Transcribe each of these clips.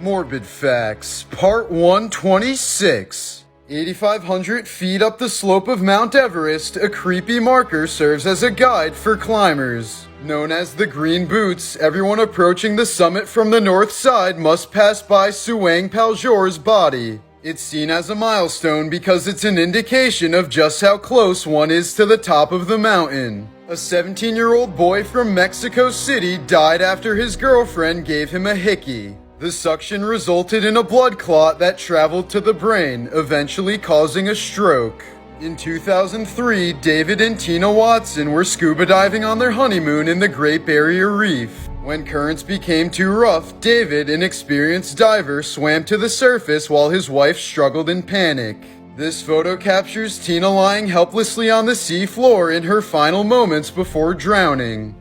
Morbid Facts, Part 126. 8,500 feet up the slope of Mount Everest, a creepy marker serves as a guide for climbers. Known as the Green Boots, everyone approaching the summit from the north side must pass by Suang Paljor's body. It's seen as a milestone because it's an indication of just how close one is to the top of the mountain. A 17-year-old boy from Mexico City died after his girlfriend gave him a hickey. The suction resulted in a blood clot that traveled to the brain, eventually causing a stroke. In 2003, David and Tina Watson were scuba diving on their honeymoon in the Great Barrier Reef. When currents became too rough, David, an experienced diver, swam to the surface while his wife struggled in panic. This photo captures Tina lying helplessly on the sea floor in her final moments before drowning.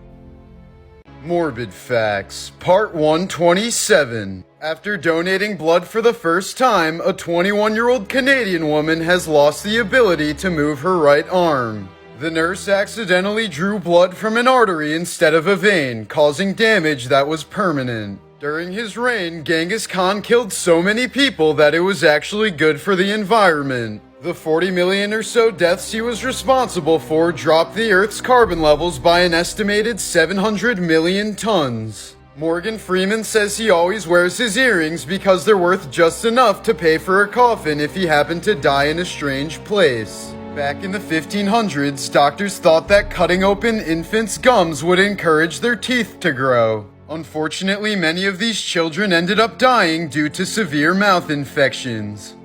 Morbid Facts, Part 127. After donating blood for the first time, a 21-year-old Canadian woman has lost the ability to move her right arm. The nurse accidentally drew blood from an artery instead of a vein, causing damage that was permanent. During his reign, Genghis Khan killed so many people that it was actually good for the environment. The 40 million or so deaths he was responsible for dropped the Earth's carbon levels by an estimated 700 million tons. Morgan Freeman says he always wears his earrings because they're worth just enough to pay for a coffin if he happened to die in a strange place. Back in the 1500s, doctors thought that cutting open infants' gums would encourage their teeth to grow. Unfortunately, many of these children ended up dying due to severe mouth infections.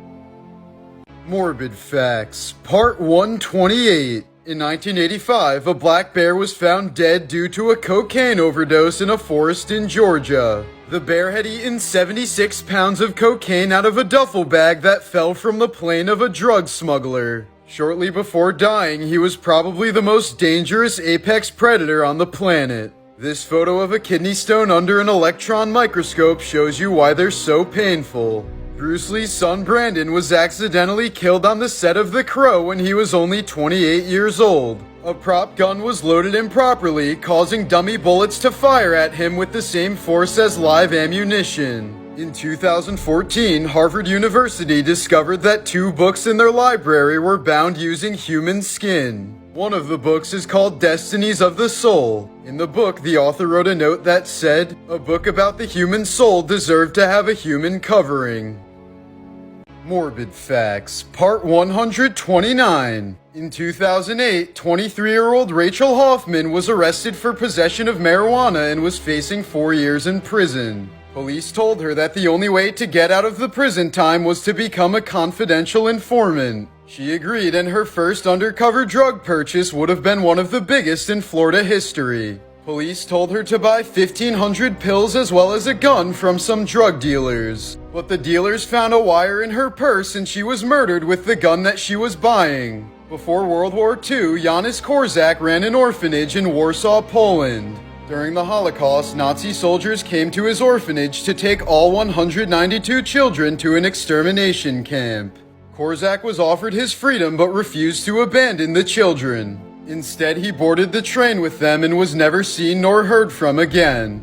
Morbid Facts, Part 128. In 1985, a black bear was found dead due to a cocaine overdose in a forest in Georgia. The bear had eaten 76 pounds of cocaine out of a duffel bag that fell from the plane of a drug smuggler. Shortly before dying, he was probably the most dangerous apex predator on the planet. This photo of a kidney stone under an electron microscope shows you why they're so painful. Bruce Lee's son Brandon was accidentally killed on the set of The Crow when he was only 28 years old. A prop gun was loaded improperly, causing dummy bullets to fire at him with the same force as live ammunition. In 2014, Harvard University discovered that 2 books in their library were bound using human skin. One of the books is called Destinies of the Soul. In the book, the author wrote a note that said, "A book about the human soul deserved to have a human covering." Morbid Facts, Part 129. In 2008, 23-year-old Rachel Hoffman was arrested for possession of marijuana and was facing 4 years in prison. Police told her that the only way to get out of the prison time was to become a confidential informant. She agreed, and her first undercover drug purchase would have been one of the biggest in Florida history. Police told her to buy 1,500 pills as well as a gun from some drug dealers. But the dealers found a wire in her purse and she was murdered with the gun that she was buying. Before World War II, Janusz Korczak ran an orphanage in Warsaw, Poland. During the Holocaust, Nazi soldiers came to his orphanage to take all 192 children to an extermination camp. Korczak was offered his freedom but refused to abandon the children. Instead, he boarded the train with them and was never seen nor heard from again.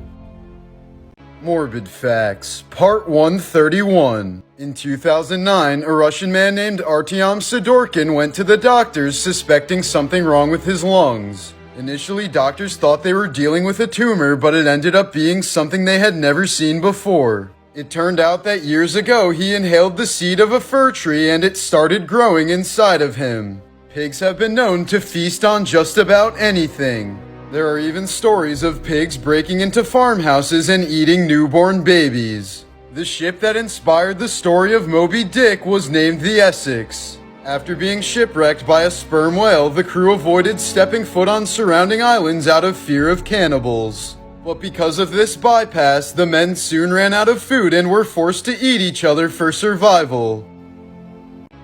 Morbid Facts, Part 131. In 2009, a Russian man named Artyom Sidorkin went to the doctors suspecting something wrong with his lungs. Initially, doctors thought they were dealing with a tumor, but it ended up being something they had never seen before. It turned out that years ago he inhaled the seed of a fir tree and it started growing inside of him. Pigs have been known to feast on just about anything. There are even stories of pigs breaking into farmhouses and eating newborn babies. The ship that inspired the story of Moby Dick was named the Essex. After being shipwrecked by a sperm whale, the crew avoided stepping foot on surrounding islands out of fear of cannibals. But because of this bypass, the men soon ran out of food and were forced to eat each other for survival.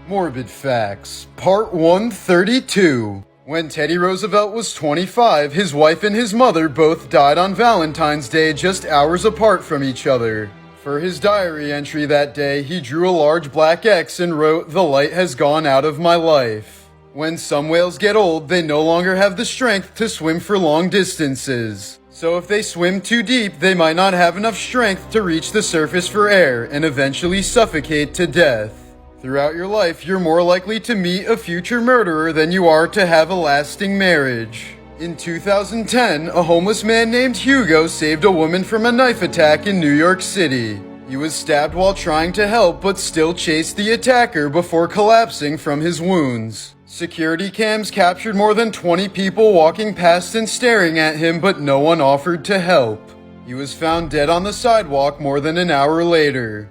Morbid Facts, Part 132. When Teddy Roosevelt was 25, his wife and his mother both died on Valentine's Day just hours apart from each other. For his diary entry that day, he drew a large black X and wrote, "The light has gone out of my life." When some whales get old, they no longer have the strength to swim for long distances. So if they swim too deep, they might not have enough strength to reach the surface for air and eventually suffocate to death. Throughout your life, you're more likely to meet a future murderer than you are to have a lasting marriage. In 2010, a homeless man named Hugo saved a woman from a knife attack in New York City. He was stabbed while trying to help but still chased the attacker before collapsing from his wounds. Security cams captured more than 20 people walking past and staring at him, but no one offered to help. He was found dead on the sidewalk more than an hour later.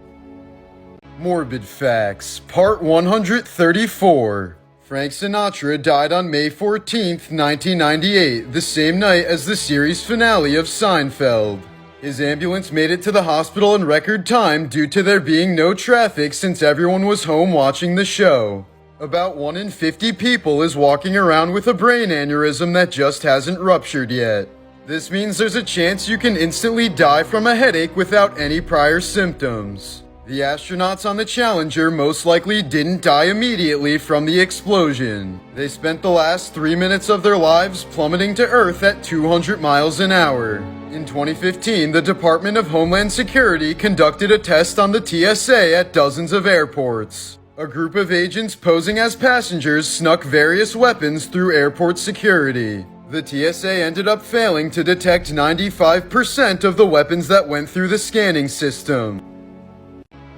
Morbid Facts, Part 134. Frank Sinatra died on May 14, 1998, the same night as the series finale of Seinfeld. His ambulance made it to the hospital in record time due to there being no traffic since everyone was home watching the show. About 1 in 50 people is walking around with a brain aneurysm that just hasn't ruptured yet. This means there's a chance you can instantly die from a headache without any prior symptoms. The astronauts on the Challenger most likely didn't die immediately from the explosion. They spent the last 3 minutes of their lives plummeting to Earth at 200 miles an hour. In 2015, the Department of Homeland Security conducted a test on the TSA at dozens of airports. A group of agents posing as passengers snuck various weapons through airport security. The TSA ended up failing to detect 95% of the weapons that went through the scanning system.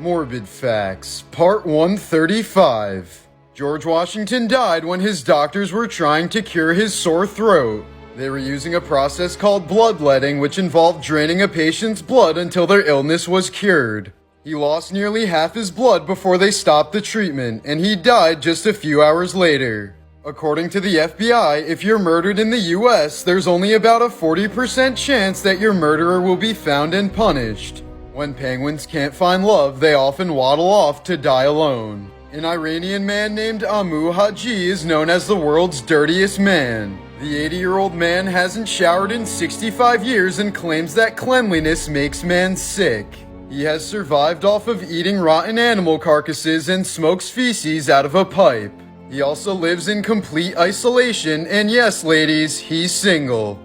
Morbid Facts, Part 135. George Washington died when his doctors were trying to cure his sore throat. They were using a process called bloodletting, which involved draining a patient's blood until their illness was cured. He lost nearly half his blood before they stopped the treatment, and he died just a few hours later. According to the FBI, if you're murdered in the US, there's only about a 40% chance that your murderer will be found and punished. When penguins can't find love, they often waddle off to die alone. An Iranian man named Amu Haji is known as the world's dirtiest man. The 80-year-old man hasn't showered in 65 years and claims that cleanliness makes man sick. He has survived off of eating rotten animal carcasses and smokes feces out of a pipe. He also lives in complete isolation, and yes, ladies, he's single.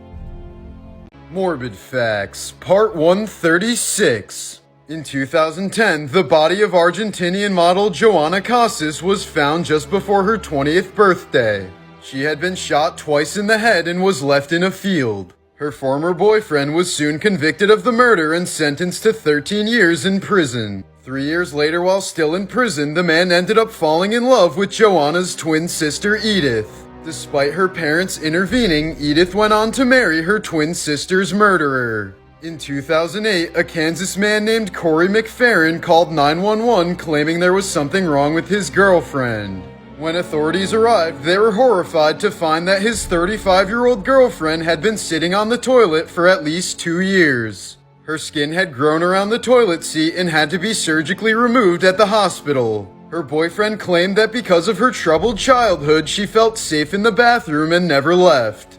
Morbid Facts, Part 136. In 2010, the body of Argentinian model Joana Casas was found just before her 20th birthday. She had been shot twice in the head and was left in a field. Her former boyfriend was soon convicted of the murder and sentenced to 13 years in prison. 3 years later, while still in prison, the man ended up falling in love with Joanna's twin sister Edith. Despite her parents intervening, Edith went on to marry her twin sister's murderer. In 2008, a Kansas man named Corey McFerrin called 911 claiming there was something wrong with his girlfriend. When authorities arrived, they were horrified to find that his 35-year-old girlfriend had been sitting on the toilet for at least 2 years. Her skin had grown around the toilet seat and had to be surgically removed at the hospital. Her boyfriend claimed that because of her troubled childhood, she felt safe in the bathroom and never left.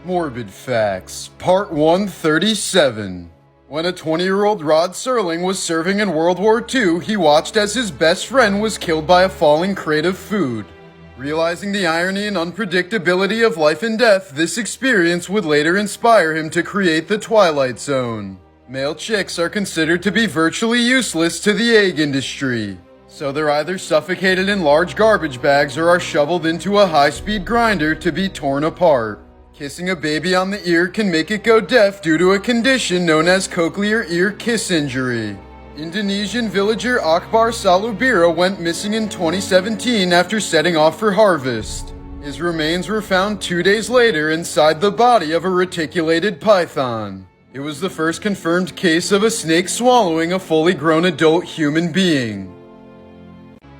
Morbid Facts, Part 137. When a 20-year-old Rod Serling was serving in World War II, he watched as his best friend was killed by a falling crate of food. Realizing the irony and unpredictability of life and death, this experience would later inspire him to create the Twilight Zone. Male chicks are considered to be virtually useless to the egg industry. So they're either suffocated in large garbage bags or are shoveled into a high-speed grinder to be torn apart. Kissing a baby on the ear can make it go deaf due to a condition known as cochlear ear kiss injury. Indonesian villager Akbar Salubira went missing in 2017 after setting off for harvest. His remains were found 2 days later inside the body of a reticulated python. It was the first confirmed case of a snake swallowing a fully grown adult human being.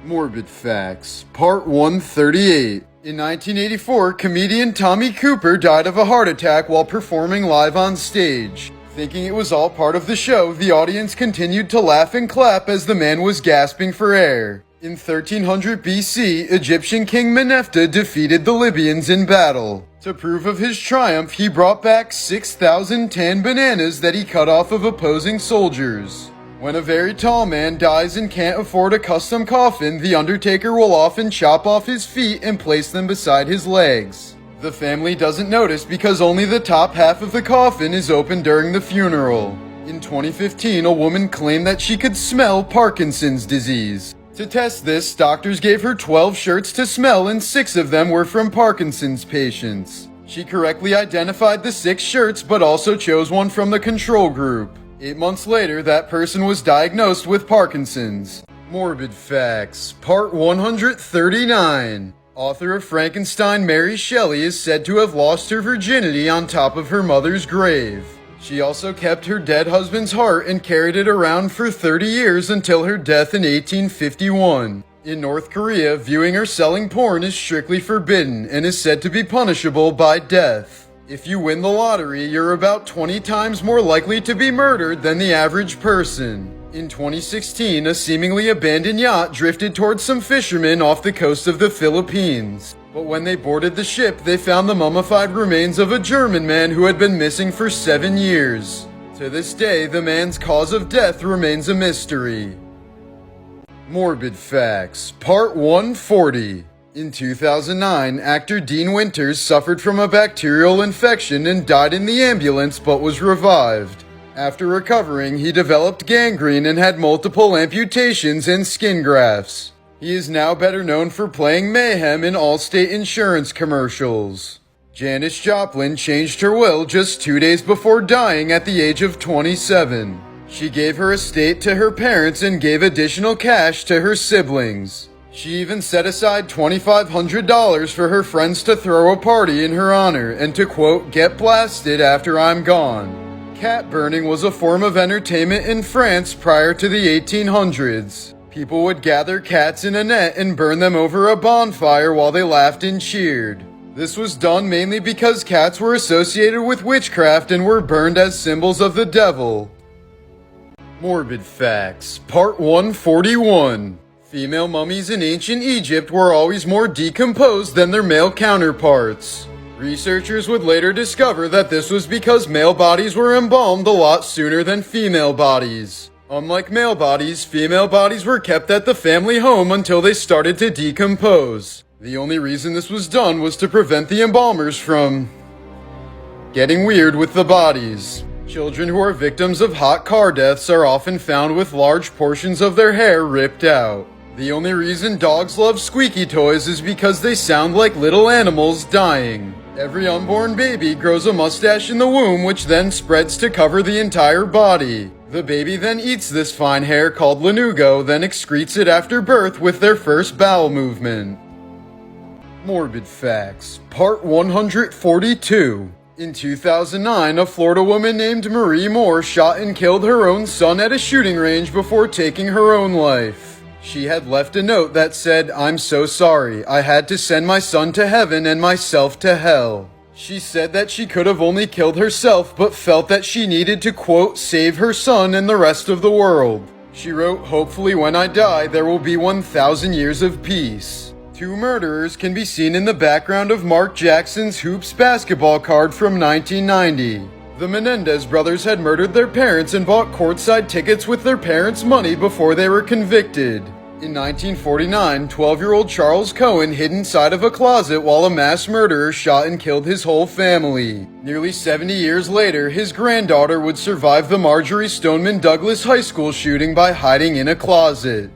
Morbid Facts, Part 138. In 1984, comedian Tommy Cooper died of a heart attack while performing live on stage. Thinking it was all part of the show, the audience continued to laugh and clap as the man was gasping for air. In 1300 BC, Egyptian King Meneptah defeated the Libyans in battle. To prove of his triumph, he brought back 6,000 tan bananas that he cut off of opposing soldiers. When a very tall man dies and can't afford a custom coffin, the undertaker will often chop off his feet and place them beside his legs. The family doesn't notice because only the top half of the coffin is open during the funeral. In 2015, a woman claimed that she could smell Parkinson's disease. To test this, doctors gave her 12 shirts to smell and 6 of them were from Parkinson's patients. She correctly identified the 6 shirts but also chose one from the control group. 8 months later, that person was diagnosed with Parkinson's. Morbid Facts, Part 139. Author of Frankenstein, Mary Shelley, is said to have lost her virginity on top of her mother's grave. She also kept her dead husband's heart and carried it around for 30 years until her death in 1851. In North Korea, viewing or selling porn is strictly forbidden and is said to be punishable by death. If you win the lottery, you're about 20 times more likely to be murdered than the average person. In 2016, a seemingly abandoned yacht drifted towards some fishermen off the coast of the Philippines. But when they boarded the ship, they found the mummified remains of a German man who had been missing for 7 years. To this day, the man's cause of death remains a mystery. Morbid Facts, Part 140. In 2009, actor Dean Winters suffered from a bacterial infection and died in the ambulance but was revived. After recovering, he developed gangrene and had multiple amputations and skin grafts. He is now better known for playing Mayhem in Allstate insurance commercials. Janis Joplin changed her will just 2 days before dying at the age of 27. She gave her estate to her parents and gave additional cash to her siblings. She even set aside $2,500 for her friends to throw a party in her honor and to, quote, get blasted after I'm gone. Cat burning was a form of entertainment in France prior to the 1800s. People would gather cats in a net and burn them over a bonfire while they laughed and cheered. This was done mainly because cats were associated with witchcraft and were burned as symbols of the devil. Morbid Facts, Part 141. Female mummies in ancient Egypt were always more decomposed than their male counterparts. Researchers would later discover that this was because male bodies were embalmed a lot sooner than female bodies. Unlike male bodies, female bodies were kept at the family home until they started to decompose. The only reason this was done was to prevent the embalmers from getting weird with the bodies. Children who are victims of hot car deaths are often found with large portions of their hair ripped out. The only reason dogs love squeaky toys is because they sound like little animals dying. Every unborn baby grows a mustache in the womb, which then spreads to cover the entire body. The baby then eats this fine hair called lanugo, then excretes it after birth with their first bowel movement. Morbid Facts, Part 142. In 2009, a Florida woman named Marie Moore shot and killed her own son at a shooting range before taking her own life. She had left a note that said, "I'm so sorry. I had to send my son to heaven and myself to hell." She said that she could have only killed herself, but felt that she needed to, quote, save her son and the rest of the world. She wrote, "Hopefully when I die, there will be 1,000 years of peace." 2 murderers can be seen in the background of Mark Jackson's Hoops basketball card from 1990. The Menendez brothers had murdered their parents and bought courtside tickets with their parents' money before they were convicted. In 1949, 12-year-old Charles Cohen hid inside of a closet while a mass murderer shot and killed his whole family. Nearly 70 years later, his granddaughter would survive the Marjorie Stoneman Douglas High School shooting by hiding in a closet.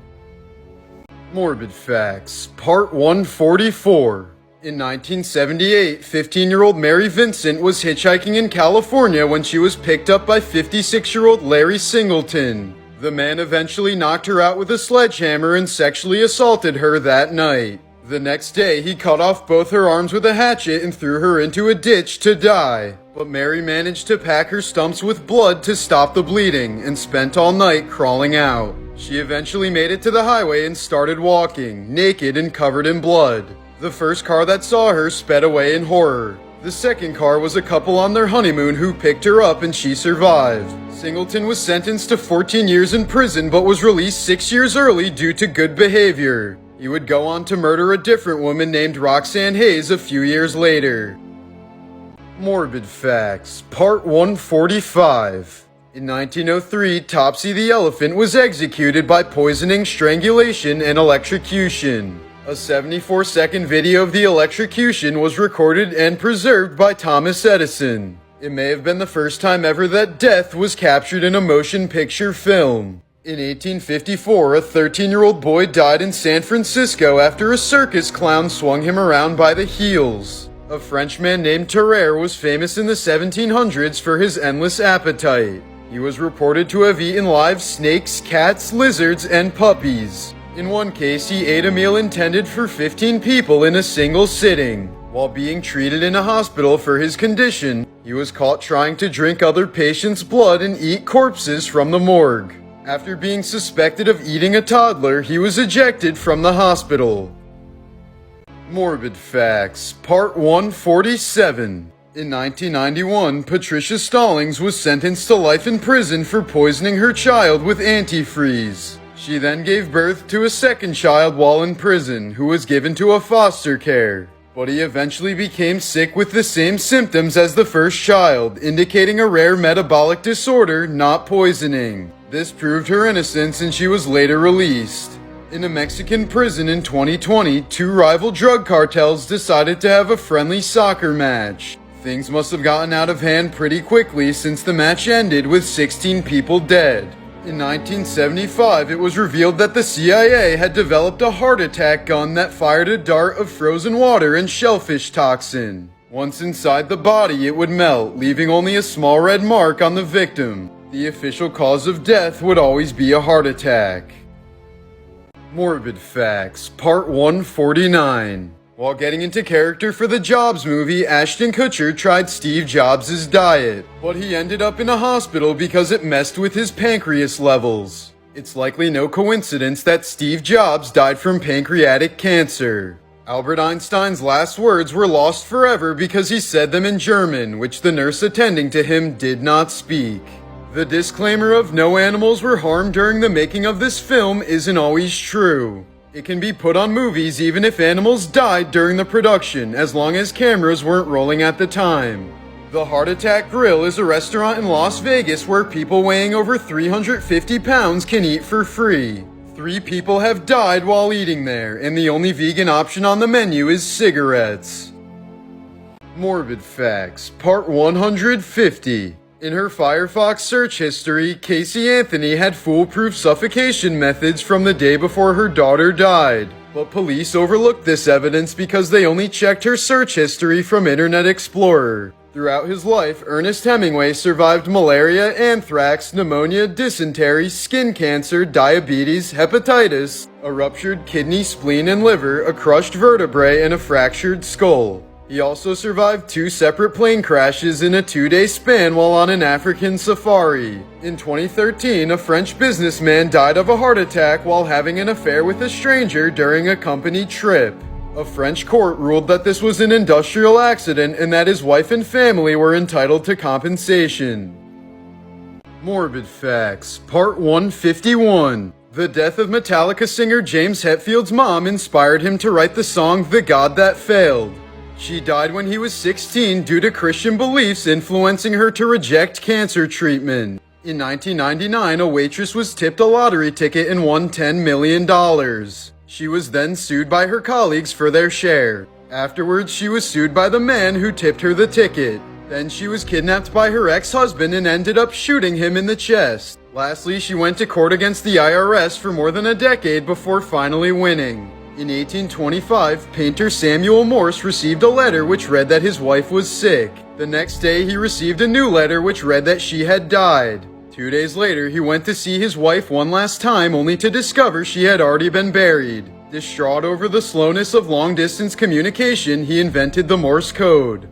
Morbid Facts, Part 144. In 1978, 15-year-old Mary Vincent was hitchhiking in California when she was picked up by 56-year-old Larry Singleton. The man eventually knocked her out with a sledgehammer and sexually assaulted her that night. The next day, he cut off both her arms with a hatchet and threw her into a ditch to die. But Mary managed to pack her stumps with blood to stop the bleeding and spent all night crawling out. She eventually made it to the highway and started walking, naked and covered in blood. The first car that saw her sped away in horror. The second car was a couple on their honeymoon who picked her up and she survived. Singleton was sentenced to 14 years in prison but was released 6 years early due to good behavior. He would go on to murder a different woman named Roxanne Hayes a few years later. Morbid Facts, Part 145. In 1903, Topsy the elephant was executed by poisoning, strangulation, and electrocution. A 74-second video of the electrocution was recorded and preserved by Thomas Edison. It may have been the first time ever that death was captured in a motion picture film. In 1854, a 13-year-old boy died in San Francisco after a circus clown swung him around by the heels. A Frenchman named Tarare was famous in the 1700s for his endless appetite. He was reported to have eaten live snakes, cats, lizards, and puppies. In one case, he ate a meal intended for 15 people in a single sitting. While being treated in a hospital for his condition, he was caught trying to drink other patients' blood and eat corpses from the morgue. After being suspected of eating a toddler, he was ejected from the hospital. Morbid Facts, Part 147. In 1991, Patricia Stallings was sentenced to life in prison for poisoning her child with antifreeze. She then gave birth to a second child while in prison, who was given to a foster care. But he eventually became sick with the same symptoms as the first child, indicating a rare metabolic disorder, not poisoning. This proved her innocence and she was later released. In a Mexican prison in 2020, two rival drug cartels decided to have a friendly soccer match. Things must have gotten out of hand pretty quickly since the match ended with 16 people dead. In 1975, it was revealed that the CIA had developed a heart attack gun that fired a dart of frozen water and shellfish toxin. Once inside the body, it would melt, leaving only a small red mark on the victim. The official cause of death would always be a heart attack. Morbid Facts, Part 149. While getting into character for the Jobs movie, Ashton Kutcher tried Steve Jobs' diet, but he ended up in a hospital because it messed with his pancreas levels. It's likely no coincidence that Steve Jobs died from pancreatic cancer. Albert Einstein's last words were lost forever because he said them in German, which the nurse attending to him did not speak. The disclaimer of no animals were harmed during the making of this film isn't always true. It can be put on movies even if animals died during the production, as long as cameras weren't rolling at the time. The Heart Attack Grill is a restaurant in Las Vegas where people weighing over 350 pounds can eat for free. 3 people have died while eating there, and the only vegan option on the menu is cigarettes. Morbid Facts, Part 150. In her Firefox search history, Casey Anthony had foolproof suffocation methods from the day before her daughter died. But police overlooked this evidence because they only checked her search history from Internet Explorer. Throughout his life, Ernest Hemingway survived malaria, anthrax, pneumonia, dysentery, skin cancer, diabetes, hepatitis, a ruptured kidney, spleen, and liver, a crushed vertebrae, and a fractured skull. He also survived 2 separate plane crashes in a 2-day span while on an African safari. In 2013, a French businessman died of a heart attack while having an affair with a stranger during a company trip. A French court ruled that this was an industrial accident and that his wife and family were entitled to compensation. Morbid Facts, Part 151. The death of Metallica singer James Hetfield's mom inspired him to write the song The God That Failed. She died when he was 16 due to Christian beliefs influencing her to reject cancer treatment. In 1999, a waitress was tipped a lottery ticket and won $10 million. She was then sued by her colleagues for their share. Afterwards, she was sued by the man who tipped her the ticket. Then she was kidnapped by her ex-husband and ended up shooting him in the chest. Lastly, she went to court against the IRS for more than a decade before finally winning. In 1825, painter Samuel Morse received a letter which read that his wife was sick. The next day, he received a new letter which read that she had died. 2 days later, he went to see his wife one last time only to discover she had already been buried. Distraught over the slowness of long-distance communication, he invented the Morse code.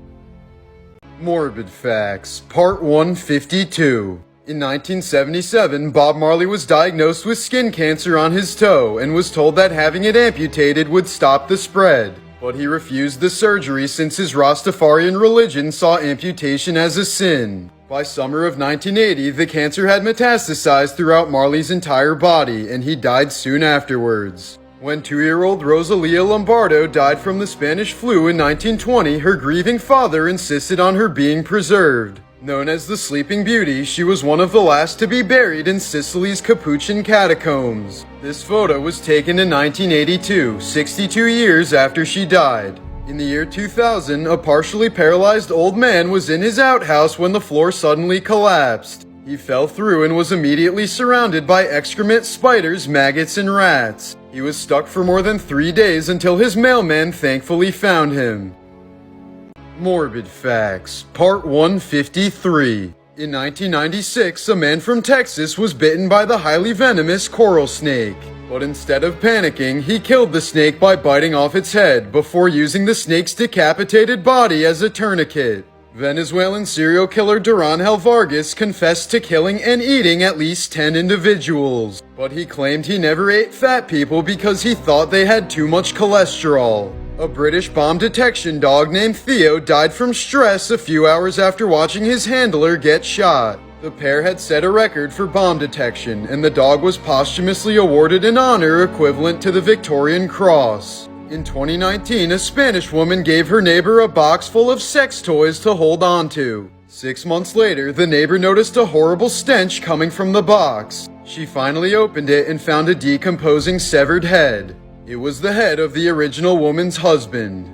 Morbid Facts, Part 152. In 1977, Bob Marley was diagnosed with skin cancer on his toe and was told that having it amputated would stop the spread. But he refused the surgery since his Rastafarian religion saw amputation as a sin. By summer of 1980, the cancer had metastasized throughout Marley's entire body, and he died soon afterwards. When 2-year-old Rosalia Lombardo died from the Spanish flu in 1920, her grieving father insisted on her being preserved. Known as the Sleeping Beauty, she was one of the last to be buried in Sicily's Capuchin catacombs. This photo was taken in 1982, 62 years after she died. In the year 2000, a partially paralyzed old man was in his outhouse when the floor suddenly collapsed. He fell through and was immediately surrounded by excrement, spiders, maggots, and rats. He was stuck for more than 3 days until his mailman thankfully found him. Morbid Facts, Part 153. In 1996, a man from Texas was bitten by the highly venomous coral snake. But instead of panicking, he killed the snake by biting off its head before using the snake's decapitated body as a tourniquet. Venezuelan serial killer Duran Vargas confessed to killing and eating at least 10 individuals. But he claimed he never ate fat people because he thought they had too much cholesterol. A British bomb detection dog named Theo died from stress a few hours after watching his handler get shot. The pair had set a record for bomb detection, and the dog was posthumously awarded an honor equivalent to the Victorian Cross. In 2019, a Spanish woman gave her neighbor a box full of sex toys to hold on to. 6 months later, the neighbor noticed a horrible stench coming from the box. She finally opened it and found a decomposing severed head. It was the head of the original woman's husband.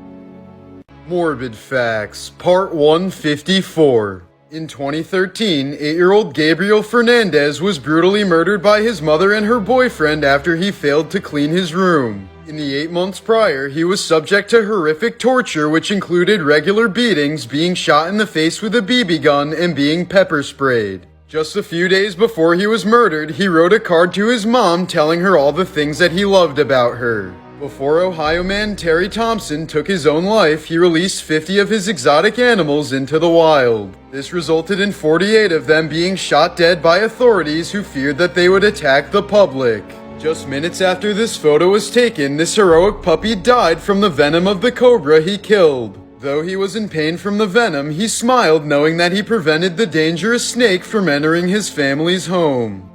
Morbid Facts, Part 154. In 2013, 8-year-old Gabriel Fernandez was brutally murdered by his mother and her boyfriend after he failed to clean his room. In the 8 months prior, he was subject to horrific torture, which included regular beatings, being shot in the face with a BB gun, and being pepper sprayed. Just a few days before he was murdered, he wrote a card to his mom telling her all the things that he loved about her. Before Ohio man Terry Thompson took his own life, he released 50 of his exotic animals into the wild. This resulted in 48 of them being shot dead by authorities who feared that they would attack the public. Just minutes after this photo was taken, this heroic puppy died from the venom of the cobra he killed. Though he was in pain from the venom, he smiled knowing that he prevented the dangerous snake from entering his family's home.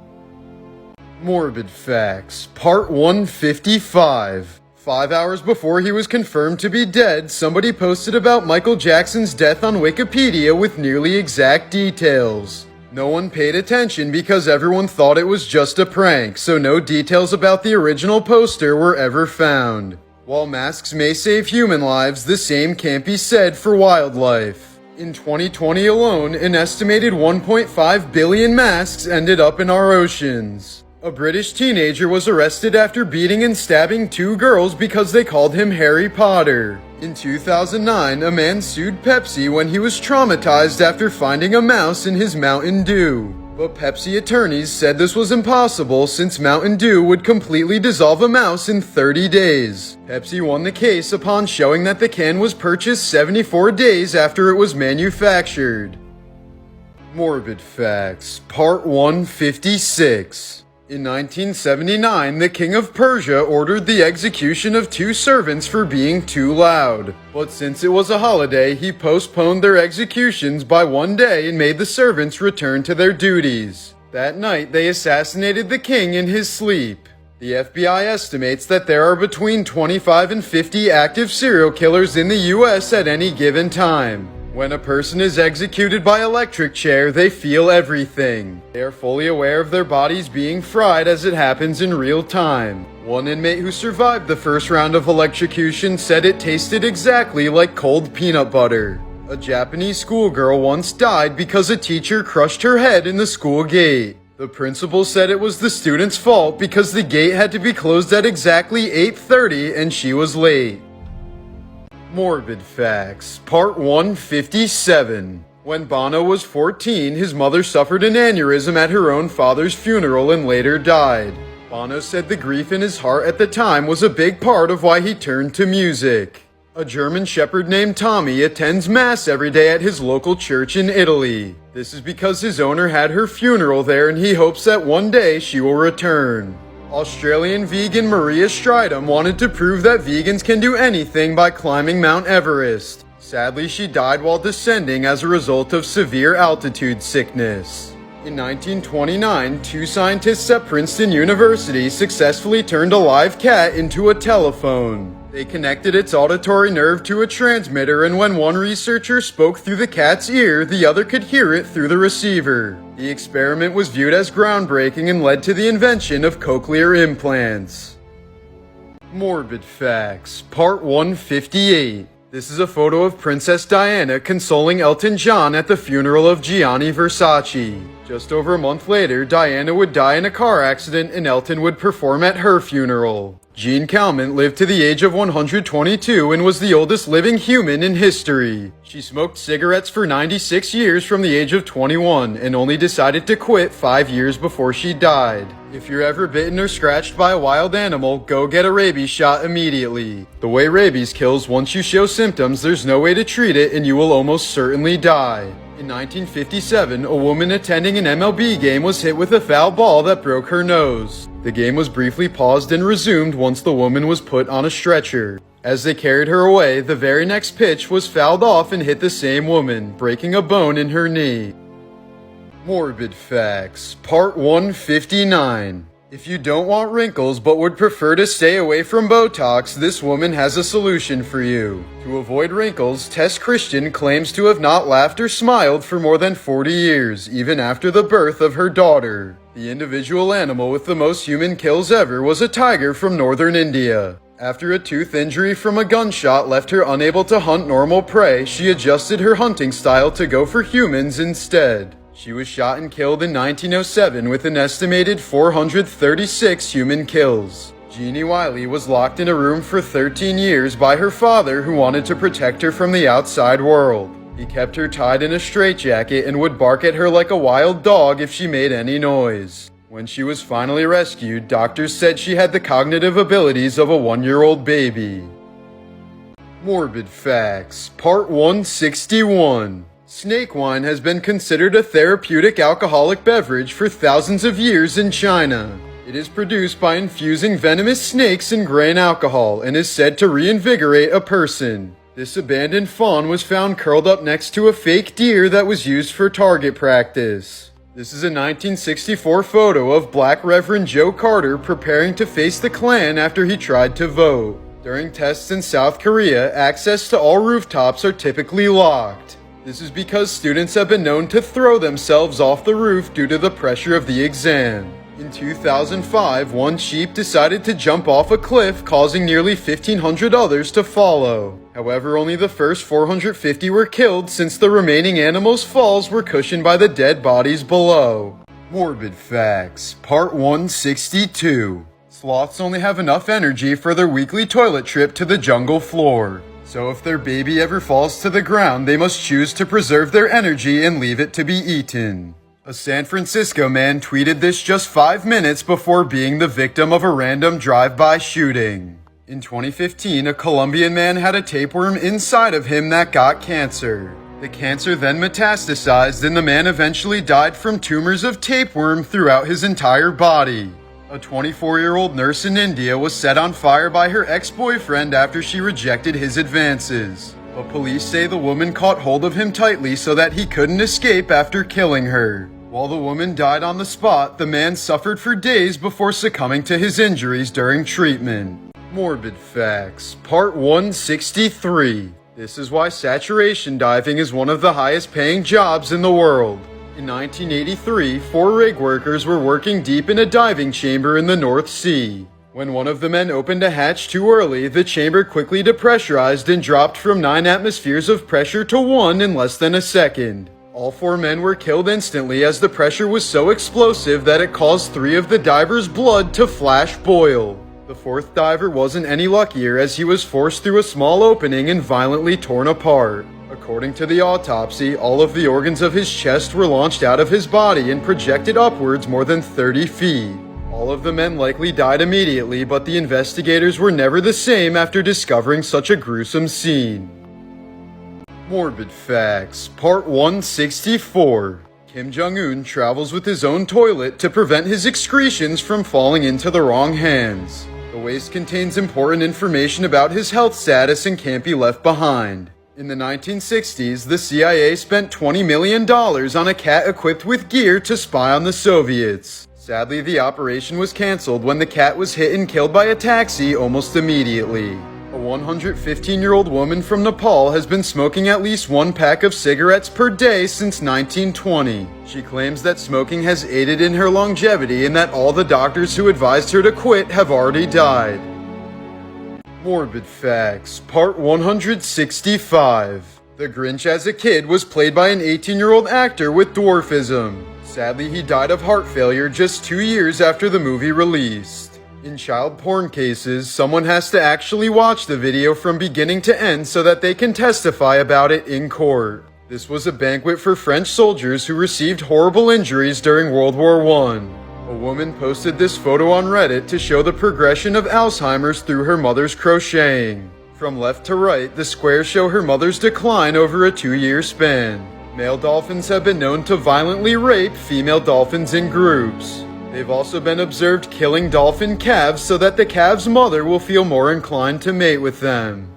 Morbid Facts, Part 155. 5 hours before he was confirmed to be dead, somebody posted about Michael Jackson's death on Wikipedia with nearly exact details. No one paid attention because everyone thought it was just a prank, so no details about the original poster were ever found. While masks may save human lives, the same can't be said for wildlife. In 2020 alone, an estimated 1.5 billion masks ended up in our oceans. A British teenager was arrested after beating and stabbing 2 girls because they called him Harry Potter. In 2009, a man sued Pepsi when he was traumatized after finding a mouse in his Mountain Dew. But Pepsi attorneys said this was impossible since Mountain Dew would completely dissolve a mouse in 30 days. Pepsi won the case upon showing that the can was purchased 74 days after it was manufactured. Morbid Facts, Part 156. In 1979, the King of Persia ordered the execution of 2 servants for being too loud. But since it was a holiday, he postponed their executions by 1 day and made the servants return to their duties. That night, they assassinated the king in his sleep. The FBI estimates that there are between 25 and 50 active serial killers in the US at any given time. When a person is executed by electric chair, they feel everything. They are fully aware of their bodies being fried as it happens in real time. One inmate who survived the first round of electrocution said it tasted exactly like cold peanut butter. A Japanese schoolgirl once died because a teacher crushed her head in the school gate. The principal said it was the student's fault because the gate had to be closed at exactly 8:30 and she was late. Morbid Facts, Part 157. When Bono was 14, his mother suffered an aneurysm at her own father's funeral and later died. Bono said the grief in his heart at the time was a big part of why he turned to music. A German shepherd named Tommy attends Mass every day at his local church in Italy. This is because his owner had her funeral there and he hopes that one day she will return. Australian vegan Maria Stridham wanted to prove that vegans can do anything by climbing Mount Everest. Sadly, she died while descending as a result of severe altitude sickness. In 1929, two scientists at Princeton University successfully turned a live cat into a telephone. They connected its auditory nerve to a transmitter, and when one researcher spoke through the cat's ear, the other could hear it through the receiver. The experiment was viewed as groundbreaking and led to the invention of cochlear implants. Morbid Facts, Part 158. This is a photo of Princess Diana consoling Elton John at the funeral of Gianni Versace. Just over a month later, Diana would die in a car accident and Elton would perform at her funeral. Jean Calment lived to the age of 122 and was the oldest living human in history. She smoked cigarettes for 96 years from the age of 21 and only decided to quit 5 years before she died. If you're ever bitten or scratched by a wild animal, go get a rabies shot immediately. The way rabies kills, once you show symptoms, there's no way to treat it and you will almost certainly die. In 1957, a woman attending an MLB game was hit with a foul ball that broke her nose. The game was briefly paused and resumed once the woman was put on a stretcher. As they carried her away, the very next pitch was fouled off and hit the same woman, breaking a bone in her knee. Morbid Facts, Part 159. If you don't want wrinkles but would prefer to stay away from Botox, this woman has a solution for you. To avoid wrinkles, Tess Christian claims to have not laughed or smiled for more than 40 years, even after the birth of her daughter. The individual animal with the most human kills ever was a tiger from northern India. After a tooth injury from a gunshot left her unable to hunt normal prey, she adjusted her hunting style to go for humans instead. She was shot and killed in 1907 with an estimated 436 human kills. Jeannie Wiley was locked in a room for 13 years by her father, who wanted to protect her from the outside world. He kept her tied in a straitjacket and would bark at her like a wild dog if she made any noise. When she was finally rescued, doctors said she had the cognitive abilities of a 1-year-old baby. Morbid Facts, Part 161. Snake wine has been considered a therapeutic alcoholic beverage for thousands of years in China. It is produced by infusing venomous snakes in grain alcohol and is said to reinvigorate a person. This abandoned fawn was found curled up next to a fake deer that was used for target practice. This is a 1964 photo of Black Reverend Joe Carter preparing to face the Klan after he tried to vote. During tests in South Korea, access to all rooftops are typically locked. This is because students have been known to throw themselves off the roof due to the pressure of the exam. In 2005, one sheep decided to jump off a cliff, causing nearly 1,500 others to follow. However, only the first 450 were killed, since the remaining animals' falls were cushioned by the dead bodies below. Morbid Facts, Part 162. Sloths only have enough energy for their weekly toilet trip to the jungle floor. So if their baby ever falls to the ground, they must choose to preserve their energy and leave it to be eaten. A San Francisco man tweeted this just 5 minutes before being the victim of a random drive-by shooting. In 2015, a Colombian man had a tapeworm inside of him that got cancer. The cancer then metastasized and the man eventually died from tumors of tapeworm throughout his entire body. A 24-year-old nurse in India was set on fire by her ex-boyfriend after she rejected his advances. But police say the woman caught hold of him tightly so that he couldn't escape after killing her. While the woman died on the spot, the man suffered for days before succumbing to his injuries during treatment. Morbid Facts, Part 163. This is why saturation diving is one of the highest paying jobs in the world. In 1983, 4 rig workers were working deep in a diving chamber in the North Sea. When one of the men opened a hatch too early, the chamber quickly depressurized and dropped from 9 atmospheres of pressure to 1 in less than a second. All 4 men were killed instantly as the pressure was so explosive that it caused 3 of the divers' blood to flash boil. The 4th diver wasn't any luckier as he was forced through a small opening and violently torn apart. According to the autopsy, all of the organs of his chest were launched out of his body and projected upwards more than 30 feet. All of the men likely died immediately, but the investigators were never the same after discovering such a gruesome scene. Morbid Facts, Part 164. Kim Jong-un travels with his own toilet to prevent his excretions from falling into the wrong hands. The waste contains important information about his health status and can't be left behind. In the 1960s, the CIA spent $20 million on a cat equipped with gear to spy on the Soviets. Sadly, the operation was canceled when the cat was hit and killed by a taxi almost immediately. A 115-year-old woman from Nepal has been smoking at least one pack of cigarettes per day since 1920. She claims that smoking has aided in her longevity and that all the doctors who advised her to quit have already died. Morbid Facts, Part 165. The Grinch as a kid was played by an 18-year-old actor with dwarfism. Sadly, he died of heart failure just 2 years after the movie released. In child porn cases, someone has to actually watch the video from beginning to end so that they can testify about it in court. This was a banquet for French soldiers who received horrible injuries during World War I. A woman posted this photo on Reddit to show the progression of Alzheimer's through her mother's crocheting. From left to right, the squares show her mother's decline over a 2-year span. Male dolphins have been known to violently rape female dolphins in groups. They've also been observed killing dolphin calves so that the calf's mother will feel more inclined to mate with them.